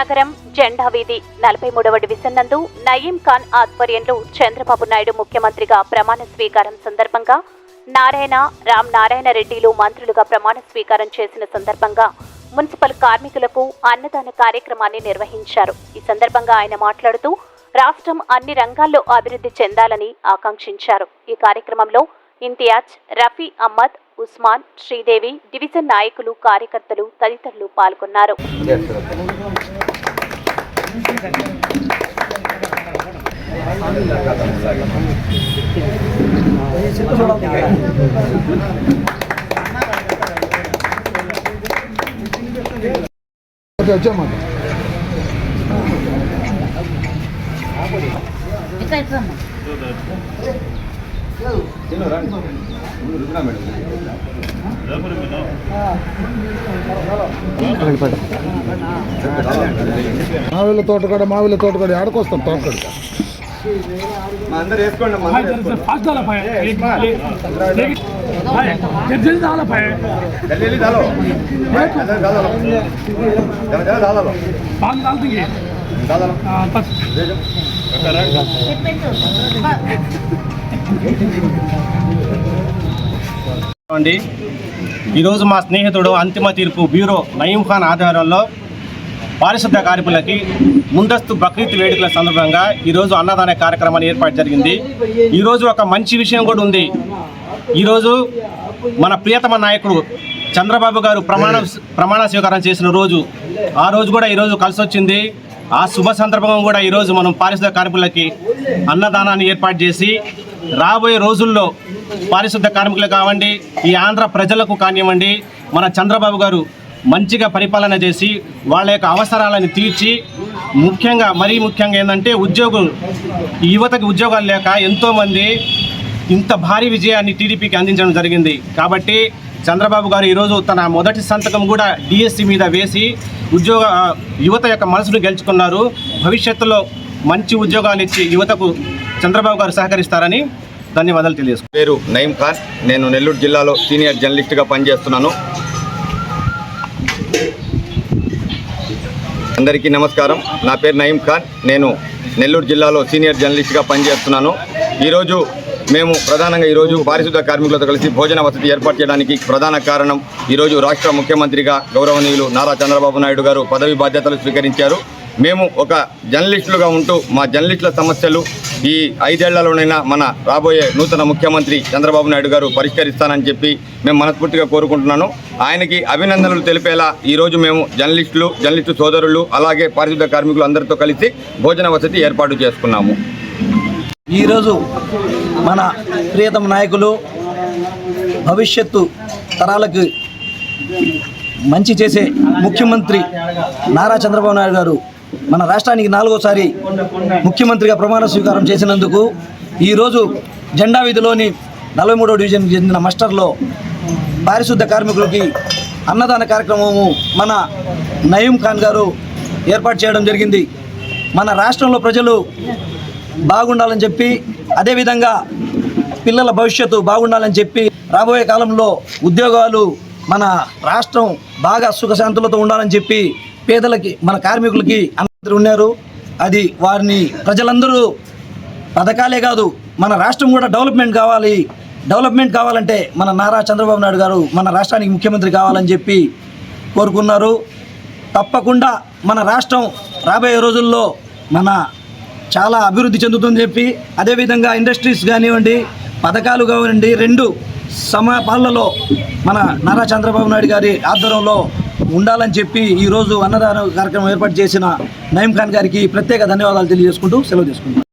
నగరం జెండా వీధి 43వ డివిజన్ నందు నయీం ఖాన్ ఆధ్వర్యంలో చంద్రబాబు నాయుడు ముఖ్యమంత్రిగా ప్రమాణ స్వీకారం సందర్భంగా రామ్ నారాయణ రెడ్డిలు మంత్రులుగా ప్రమాణ స్వీకారం చేసిన సందర్భంగా మున్సిపల్ కార్మికులకు అన్నదాన కార్యక్రమాన్ని నిర్వహించారు. ఈ సందర్భంగా ఆయన మాట్లాడుతూ రాష్ట్రం అన్ని రంగాల్లో అభివృద్ధి చెందాలని ఆకాంక్షించారు. ఈ కార్యక్రమంలో ఇంతియాజ్, రఫీ అహ్మద్, ఉస్మాన్, శ్రీదేవి, డివిజన్ నాయకులు, కార్యకర్తలు తదితరులు పాల్గొన్నారు. మావిల తోటకాడ ఆడుకొస్తాం తోటకాడ ఈరోజు మా స్నేహితుడు అంతిమ తీర్పు బ్యూరో నయీం ఖాన్ ఆధ్వర్యంలో పారిశుద్ధ కార్మికులకి ముందస్తు బక్రీద్ వేడుకల సందర్భంగా ఈరోజు అన్నదాన కార్యక్రమాన్ని ఏర్పాటు జరిగింది. ఈరోజు ఒక మంచి విషయం కూడా ఉంది. ఈరోజు మన ప్రియతమ నాయకుడు చంద్రబాబు గారు ప్రమాణ స్వీకారం చేసిన రోజు, ఆ రోజు కూడా ఈరోజు కలిసి వచ్చింది. ఆ శుభ సందర్భంగా కూడా ఈరోజు మనం పారిశుద్ధ కార్మికులకి అన్నదానాన్ని ఏర్పాటు చేసి రాబోయే రోజుల్లో పారిశుద్ధ కార్మికులు కావండి, ఈ ఆంధ్ర ప్రజలకు కానివ్వండి, మన చంద్రబాబు గారు మంచిగా పరిపాలన చేసి వాళ్ళ యొక్క అవసరాలను తీర్చి మరీ ముఖ్యంగా ఏంటంటే యువతకి ఉద్యోగాలు లేక ఎంతోమంది ఇంత భారీ విజయాన్ని టీడీపీకి అందించడం జరిగింది. కాబట్టి చంద్రబాబు గారు ఈరోజు తన మొదటి సంతకం కూడా డిఎస్సి మీద వేసి యువత యొక్క మనసును గెలుచుకున్నారు. భవిష్యత్తులో మంచి ఉద్యోగాలు ఇచ్చి యువతకు చంద్రబాబు గారు సహకరిస్తారని ధన్యవాదాలు తెలియజేస్తున్నాను. పేరు నయీం ఖాన్, నేను నెల్లూరు జిల్లాలో సీనియర్ జర్నలిస్ట్గా పనిచేస్తున్నాను. అందరికీ నమస్కారం. నా పేరు నయీం ఖాన్, నేను నెల్లూరు జిల్లాలో సీనియర్ జర్నలిస్ట్గా పనిచేస్తున్నాను. మేము ప్రధానంగా పారిశుద్ధ కార్మికులతో కలిసి భోజన వసతి ఏర్పాటు చేయడానికి ప్రధాన కారణం ఈరోజు రాష్ట్ర ముఖ్యమంత్రిగా గౌరవనీయులు నారా చంద్రబాబు నాయుడు గారు పదవి బాధ్యతలు స్వీకరించారు. మేము ఒక జర్నలిస్టులుగా ఉంటూ మా జర్నలిస్టుల సమస్యలు ఈ 5 ఏళ్లలోనైనా మన రాబోయే నూతన ముఖ్యమంత్రి చంద్రబాబు నాయుడు గారు పరిష్కరిస్తానని చెప్పి మేము మనస్ఫూర్తిగా కోరుకుంటున్నాను. ఆయనకి అభినందనలు తెలిపేలా ఈరోజు మేము జర్నలిస్టు సోదరులు అలాగే పారిశుద్ధ కార్మికులు అందరితో కలిసి భోజన వసతి ఏర్పాటు చేసుకున్నాము. ఈరోజు మన ప్రియతమ నాయకులు భవిష్యత్తు తరాలకు మంచి చేసే ముఖ్యమంత్రి నారా చంద్రబాబు నాయుడు గారు మన రాష్ట్రానికి 4వసారి ముఖ్యమంత్రిగా ప్రమాణ స్వీకారం చేసినందుకు ఈరోజు జెండా వీధిలోని 43వ డివిజన్కి చెందిన మస్టర్లో పారిశుద్ధ కార్మికులకి అన్నదాన కార్యక్రమము మన నయీం ఖాన్ గారు ఏర్పాటు చేయడం జరిగింది. మన రాష్ట్రంలో ప్రజలు బాగుండాలని చెప్పి, అదేవిధంగా పిల్లల భవిష్యత్తు బాగుండాలని చెప్పి, రాబోయే కాలంలో ఉద్యోగాలు మన రాష్ట్రం బాగా సుఖశాంతులతో ఉండాలని చెప్పి పేదలకి, మన కార్మికులకి అందరూ ఉన్నారు. అది వారిని ప్రజలందరూ పథకాలే కాదు, మన రాష్ట్రం కూడా డెవలప్మెంట్ కావాలంటే మన నారా చంద్రబాబు నాయుడు గారు మన రాష్ట్రానికి ముఖ్యమంత్రి కావాలని చెప్పి కోరుకున్నారు. తప్పకుండా మన రాష్ట్రం రాబోయే రోజుల్లో చాలా అభివృద్ధి చెందుతుందని చెప్పి, అదేవిధంగా ఇండస్ట్రీస్ కానివ్వండి, పథకాలు కానివ్వండి, 2 సమపాలలో మన నారా చంద్రబాబు నాయుడు గారి ఆధ్వర్యంలో ఉండాలని చెప్పి ఈరోజు అన్నదాన కార్యక్రమం ఏర్పాటు చేసిన నయీం ఖాన్ గారికి ప్రత్యేక ధన్యవాదాలు తెలియజేసుకుంటూ సెలవు తీసుకుంటాం.